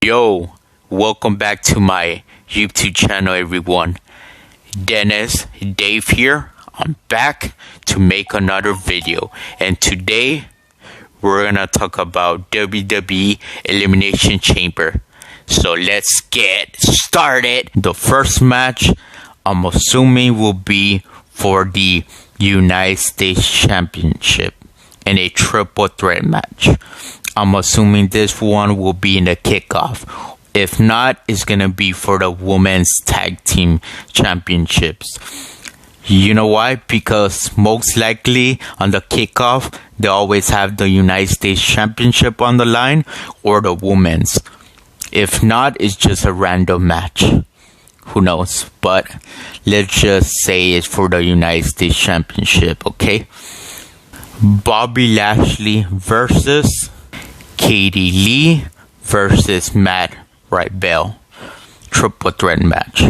Yo, welcome back to my YouTube channel, everyone. Dave here. I'm back to make another video, and today we're gonna talk about WWE Elimination Chamber. So let's get started. The first match, I'm assuming, will be for the United States Championship in a triple threat match. I'm assuming this one will be in the kickoff. If not, it's gonna be for the Women's Tag Team Championships. You know why? Because most likely on the kickoff, they always have the United States Championship on the line or the Women's. If not, it's just a random match. Who knows? But let's just say it's for the United States Championship, okay? Bobby Lashley versus Katie Lee versus Matt Riddle. Triple threat match.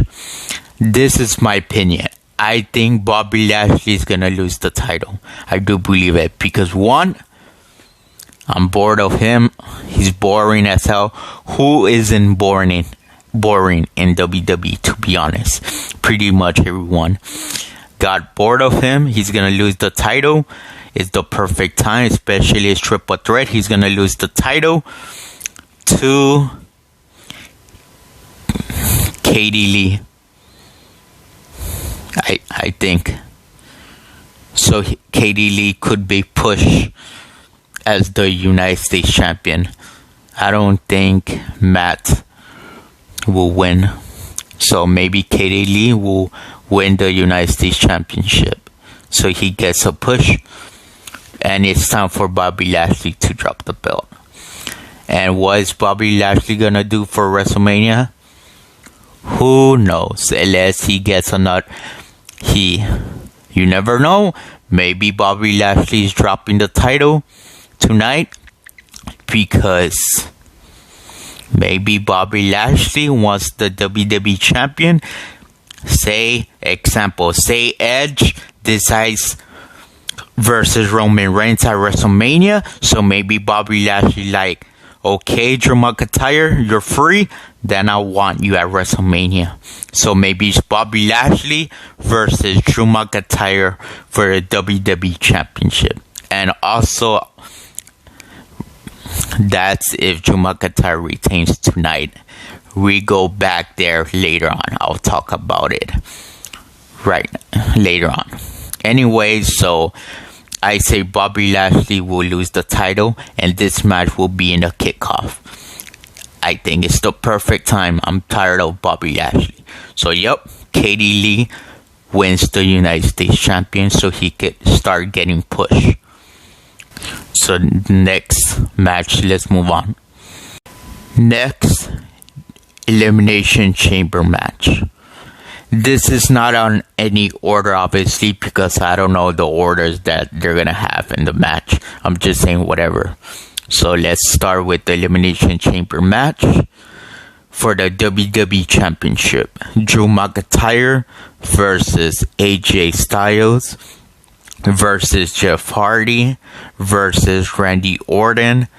This is my opinion. I think Bobby Lashley is gonna lose the title. I do believe it because one, I'm bored of him. He's boring as hell. Who isn't boring in WWE, to be honest? Pretty much everyone got bored of him. He's gonna lose the title. It's the perfect time, especially as triple threat. He's gonna lose the title to Katie Lee. I think so. Katie Lee could be pushed as the United States champion. I don't think Matt will win, so maybe Katie Lee will win the United States Championship, so he gets a push. And it's time for Bobby Lashley to drop the belt. And what is Bobby Lashley gonna do for WrestleMania? Who knows? Unless he gets another. You never know. Maybe Bobby Lashley is dropping the title tonight because maybe Bobby Lashley wants the WWE champion. Say Edge decides versus Roman Reigns at WrestleMania. So maybe Bobby Lashley like, okay, Drew McIntyre, you're free. Then I want you at WrestleMania. So maybe it's Bobby Lashley versus Drew McIntyre for the WWE Championship. And also, that's if Drew McIntyre retains tonight. We go back there later on. I'll talk about it right later on. Anyway, so I say Bobby Lashley will lose the title, and this match will be in the kickoff. I think it's the perfect time. I'm tired of Bobby Lashley. So, yep, Katie Lee wins the United States champion, so he could start getting pushed. So, next match, let's move on. Next, Elimination Chamber match. This is not on any order, obviously, because I don't know the orders that they're gonna have in the match. I'm just saying whatever. So let's start with the Elimination Chamber match for the WWE Championship. Drew McIntyre versus AJ Styles versus Jeff Hardy versus Randy Orton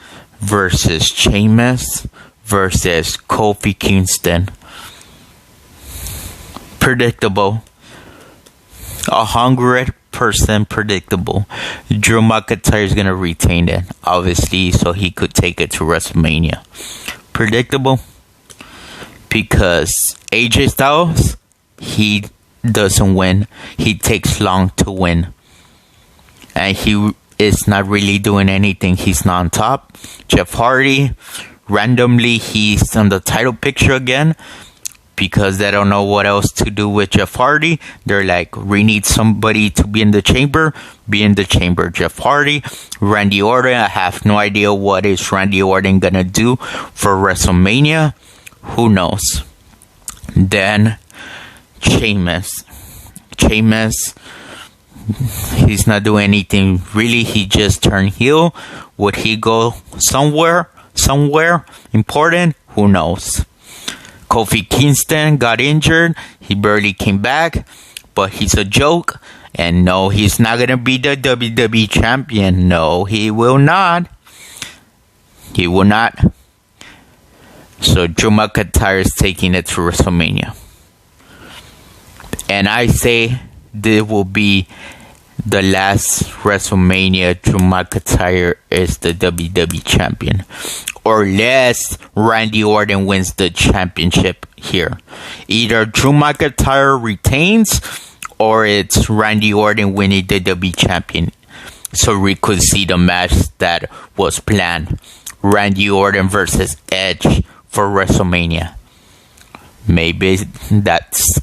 versus Sheamus versus Kofi Kingston. Predictable. 100% predictable. Drew McIntyre is gonna retain it, obviously, so he could take it to WrestleMania. Predictable because AJ Styles, he doesn't win. He takes long to win, and he is not really doing anything. He's not on top. Jeff Hardy, randomly, he's on the title picture again. Because they don't know what else to do with Jeff Hardy. They're like, we need somebody to be in the chamber. Be in the chamber. Jeff Hardy. Randy Orton. I have no idea what is Randy Orton gonna do for WrestleMania. Who knows? Then Sheamus. He's not doing anything really. He just turned heel. Would he go somewhere important? Who knows? Kofi Kingston got injured. He barely came back, but he's a joke. And no, he's not going to be the WWE champion. No, he will not. He will not. So So Drew McIntyre is taking it to WrestleMania. And I say this will be the last WrestleMania Drew McIntyre is the WWE champion. Or unless Randy Orton wins the championship here. Either Drew McIntyre retains or it's Randy Orton winning the WWE champion. So we could see the match that was planned. Randy Orton versus Edge for WrestleMania. Maybe that's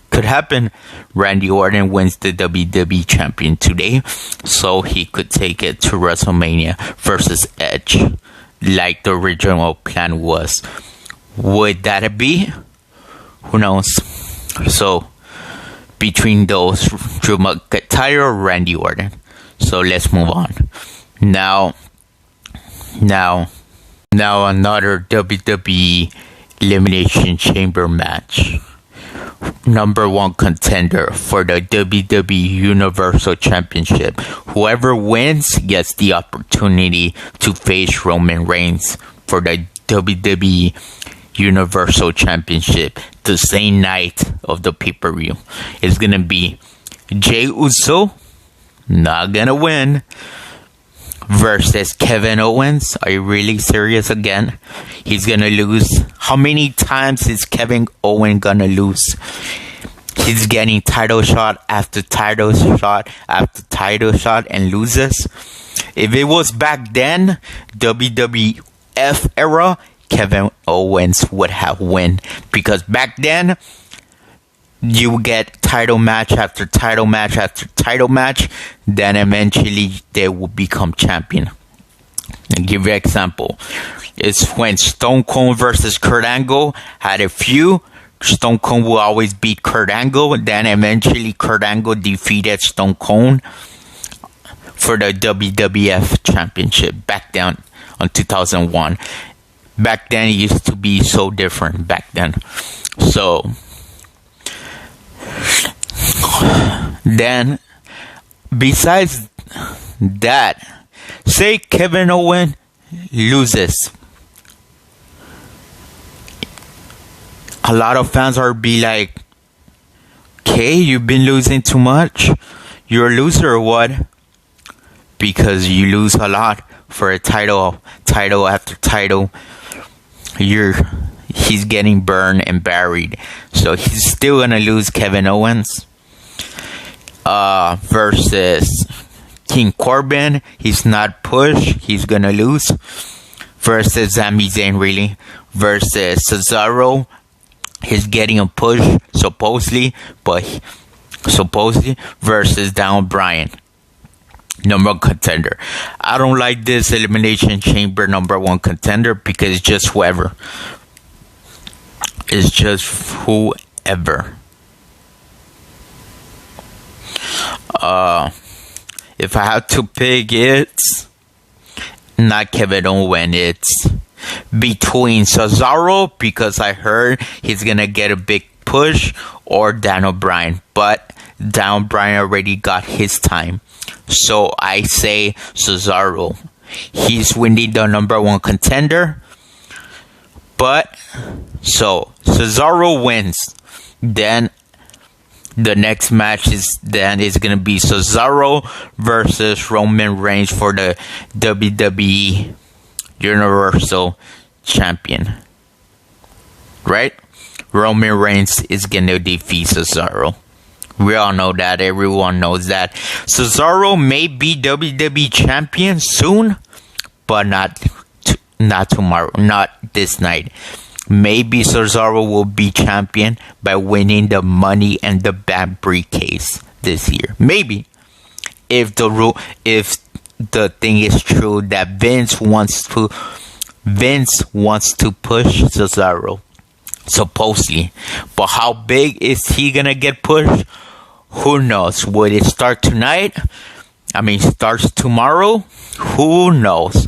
could happen. Randy Orton wins the WWE champion today, so he could take it to WrestleMania versus Edge, like the original plan was. Would that be? Who knows? So between those, Drew McIntyre or Randy Orton. So let's move on. Now another WWE Elimination Chamber match. Number one contender for the WWE Universal Championship. Whoever wins gets the opportunity to face Roman Reigns for the WWE Universal Championship the same night of the pay-per-view. It's gonna be Jey Uso, not gonna win, versus Kevin Owens. Are you really serious again? He's gonna lose. How many times is Kevin Owens gonna lose? He's getting title shot after title shot after title shot and loses. If it was back then, WWF era, Kevin Owens would have won. Because back then, you get title match after title match after title match, then eventually they will become champion. I'll give you an example. It's when Stone Cold versus Kurt Angle had a feud. Stone Cold will always beat Kurt Angle. Then eventually Kurt Angle defeated Stone Cold for the WWF Championship back then on 2001. Back then it used to be so different back then. So then, besides that, say Kevin Owens loses. A lot of fans are be like, okay, you've been losing too much. You're a loser or what? Because you lose a lot for a title after title. He's getting burned and buried. So he's still gonna lose. Kevin Owens versus King Corbin. He's not pushed. He's gonna lose. Versus Sami Zayn, really. Versus Cesaro. He's getting a push, supposedly. Versus Daniel Bryan. Number one contender. I don't like this Elimination Chamber number one contender because it's just whoever. It's just whoever. If I have to pick, it's not Kevin Owens. It's between Cesaro, because I heard he's gonna get a big push, or Daniel Bryan. But Daniel Bryan already got his time. So I say Cesaro. He's winning the number one contender. But so Cesaro wins. Then the next match is gonna be Cesaro versus Roman Reigns for the WWE Universal Champion. Right? Roman Reigns is gonna defeat Cesaro. We all know that. Everyone knows that. Cesaro may be WWE Champion soon, but not tomorrow. Not this night. Maybe Cesaro will be champion by winning the Money and the Bank briefcase this year. Maybe. If the thing is true that Vince wants to push Cesaro. Supposedly. But how big is he gonna get pushed? Who knows? Will it start tonight? Starts tomorrow? Who knows?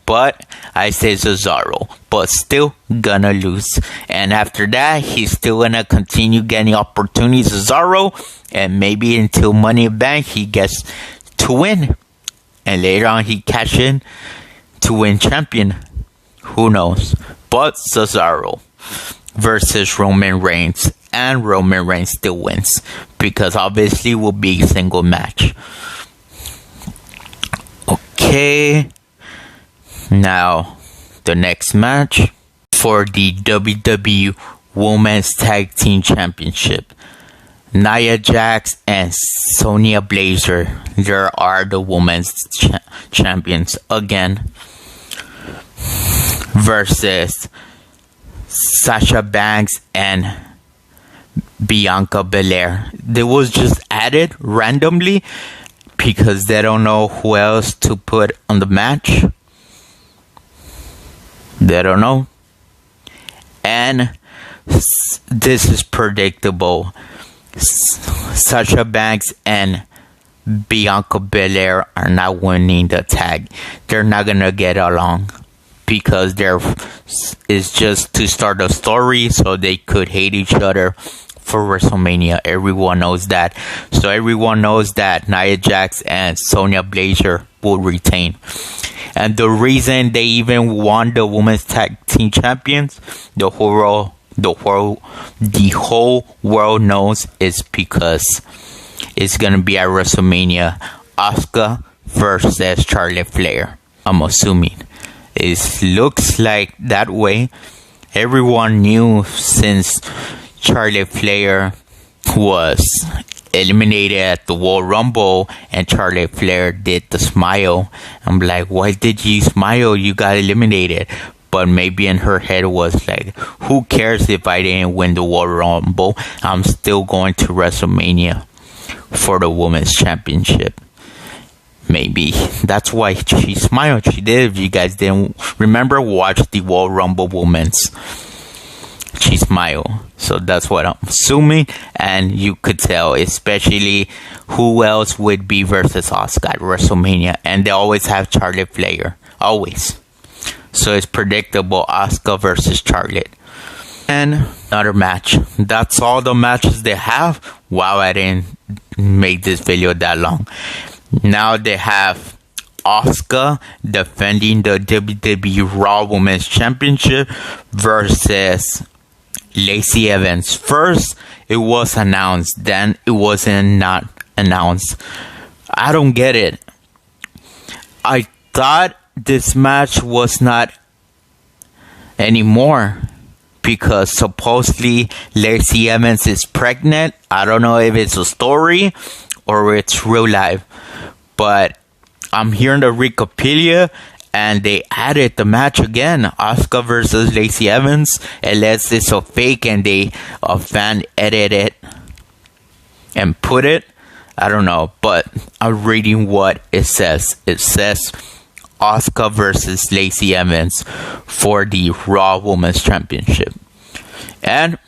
But I say Cesaro. But still gonna lose. And after that, he's still gonna continue getting opportunities, Cesaro. And maybe until Money in the Bank, he gets to win. And later on, he cash in to win champion. Who knows? but Cesaro versus Roman Reigns, and Roman Reigns still wins because obviously it will be a single match. Okay, now the next match for the WWE Women's Tag Team Championship. Nia Jax and Sonya Blazer, there are the women's champions again, versus Sasha Banks and Bianca Belair. They was just added randomly because they don't know who else to put on the match. They don't know. And this is predictable. Sasha Banks and Bianca Belair are not winning the tag. They're not gonna get along because it's just to start a story so they could hate each other for WrestleMania. Everyone knows that. So everyone knows that Nia Jax and Sonya Blazer will retain. And the reason they even won the Women's Tag Team Champions, the whole world knows, is because it's gonna be at WrestleMania, Asuka versus Charlotte Flair. I'm assuming it looks like that way. Everyone knew since Charlotte Flair was eliminated at the World Rumble and Charlotte Flair did the smile. I'm like, why did you smile? You got eliminated. But maybe in her head was like, who cares if I didn't win the World Rumble? I'm still going to WrestleMania for the Women's Championship. Maybe that's why she smiled. She did. If you guys didn't remember, watch the World Rumble Women's. She smiled. So that's what I'm assuming. And you could tell, especially who else would be versus Asuka at WrestleMania. And they always have Charlotte Flair. Always. So it's predictable, Asuka versus Charlotte. And another match. That's all the matches they have. Wow, I didn't make this video that long. Now they have Asuka defending the WWE Raw Women's Championship versus Lacey Evans. First, it was announced. Then it wasn't not announced. I don't get it. I thought this match was not anymore because supposedly Lacey Evans is pregnant. I don't know if it's a story or it's real life, but I'm hearing the Wikipedia and they added the match again, Asuka versus Lacey Evans, unless it's a fake and they fan edit it and put it. I don't know, but I'm reading what it says. It says Asuka versus Lacey Evans for the Raw Women's Championship. And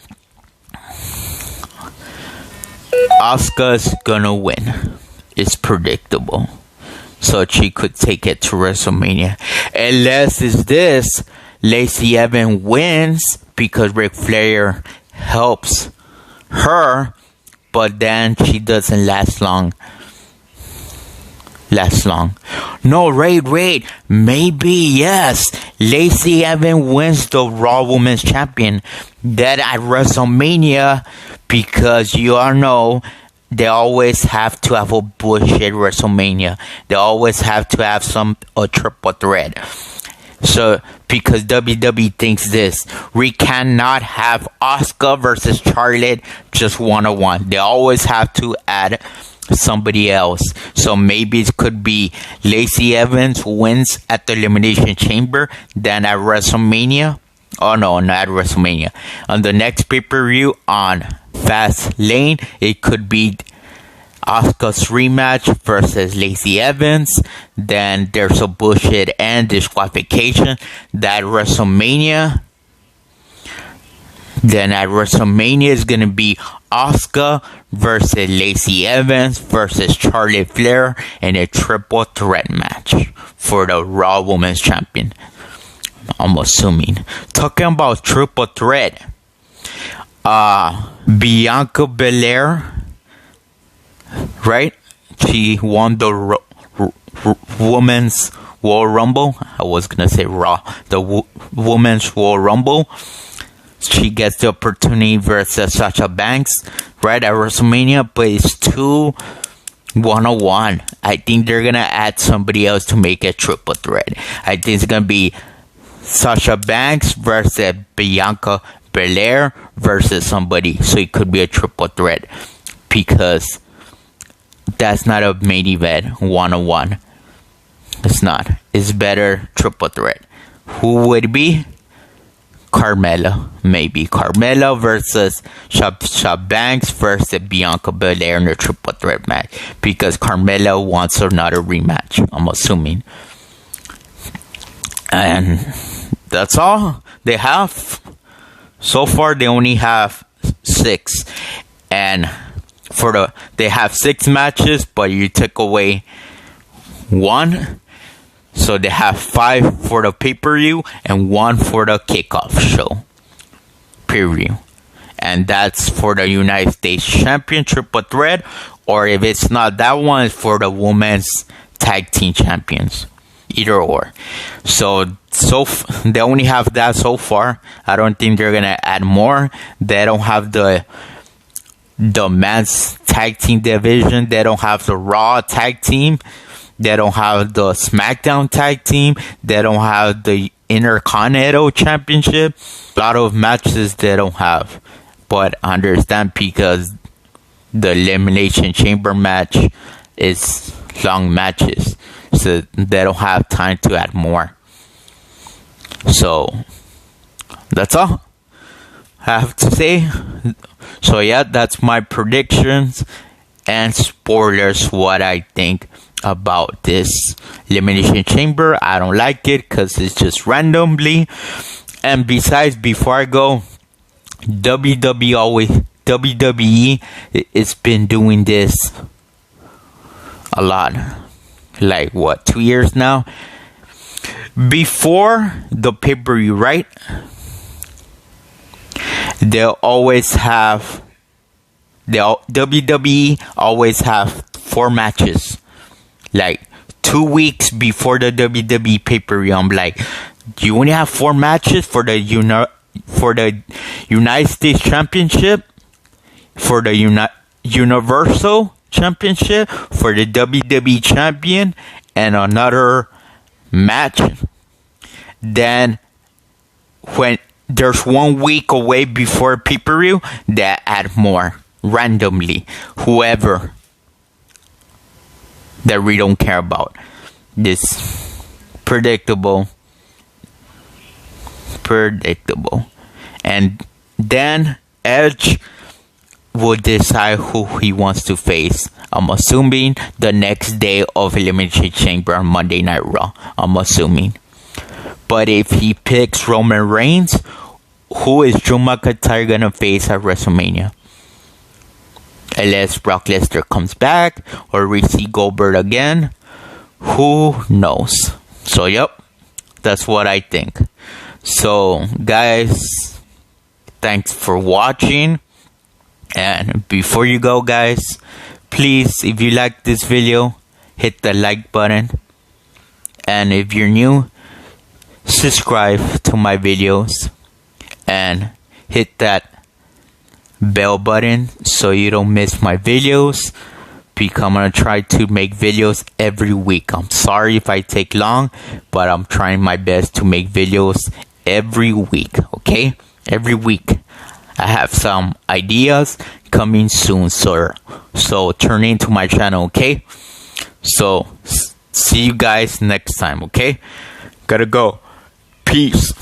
Asuka's gonna win. It's predictable. So she could take it to WrestleMania. Unless it's this, Lacey Evans wins because Ric Flair helps her, but then she doesn't last long. No, wait. Maybe, yes. Lacey Evans wins the Raw Women's Champion. That at WrestleMania, because you all know they always have to have a bullshit WrestleMania. They always have to have a triple threat. So, because WWE thinks this, we cannot have Asuka versus Charlotte just one-on-one. They always have to add somebody else. So maybe it could be Lacey Evans wins at the Elimination Chamber, then at WrestleMania. Oh no, not at WrestleMania. On the next pay-per-view on Fastlane, it could be Asuka's rematch versus Lacey Evans. Then there's a bullshit and disqualification. That WrestleMania. Then at WrestleMania is gonna be Asuka versus Lacey Evans versus Charlotte Flair in a triple threat match for the Raw Women's Champion. I'm assuming. Talking about triple threat, Bianca Belair, right? She won the Women's Royal Rumble. I was gonna say Raw. The Women's Royal Rumble. She gets the opportunity versus Sasha Banks right at WrestleMania, but it's too one-on-one. I think they're gonna add somebody else to make a triple threat. I think it's gonna be Sasha Banks versus Bianca Belair versus somebody, so it could be a triple threat because that's not a main event one-on-one. It's not. It's better triple threat. Who would it be? Carmella, maybe. Carmella versus Sasha Banks versus Bianca Belair in a triple threat match because Carmella wants another rematch, I'm assuming. And that's all they have. So far, they only have 6. And they have 6 matches, but you took away 1. So they have 5 for the pay-per-view and 1 for the kickoff show. Pay-per-view. And that's for the United States Champion triple threat. Or if it's not that one, it's for the Women's Tag Team Champions. Either or. So they only have that so far. I don't think they're gonna add more. They don't have the men's tag team division. They don't have the Raw tag team. They don't have the SmackDown tag team. They don't have the Intercontinental Championship. A lot of matches they don't have. But I understand because the Elimination Chamber match is long matches. So they don't have time to add more. So that's all I have to say. So yeah, that's my predictions and spoilers, what I think about this Elimination Chamber. I don't like it because it's just randomly. And besides, before I go, WWE it's been doing this a lot. Like what, 2 years now? Before the pay-per-view, right? They'll always have WWE always have 4 matches. Like 2 weeks before the WWE pay-per-view, I'm like, you only have 4 matches for the United States Championship, for the Universal Championship, for the WWE Champion, and another match. Then when there's 1 week away before pay-per-view, they add more randomly, whoever that we don't care about. This predictable. And then Edge will decide who he wants to face. I'm assuming the next day of Elimination Chamber on Monday Night Raw. I'm assuming. But if he picks Roman Reigns, who is Drew McIntyre gonna face at WrestleMania? Unless Brock Lesnar comes back or we see Goldberg again, who knows? So yep, that's what I think. So guys, thanks for watching. And before you go, guys, please, if you like this video, hit the like button. And if you're new, subscribe to my videos and hit that bell button so you don't miss my videos, because I'm gonna try to make videos every week. I'm sorry if I take long, but I'm trying my best to make videos every week. Okay, every week. I have some ideas coming soon, sir. So turn into my channel, okay? So see you guys next time, okay? Gotta go. Peace.